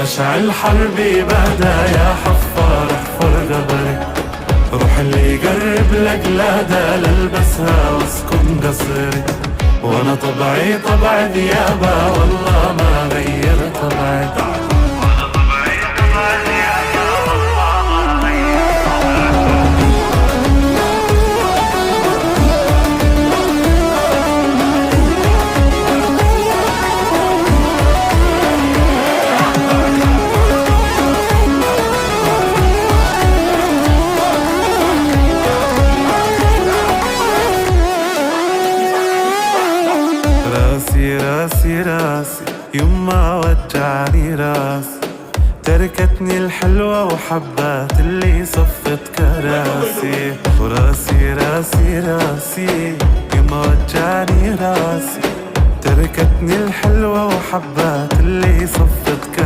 مشعل حربي بدا يا حفار احفر غبري. روح اللي يقرب لك لا دا للبسها واسكن قصري. وانا طبعي طبع ذيابة والله ما غير طبعي. راسي راسي راسي يما وجعني راسي. تركتني الحلوة وحبات اللي صفت كراسي. وراسي راسي راسي يما وجعني راسي. تركتني الحلوة وحبات اللي صفت كراسي.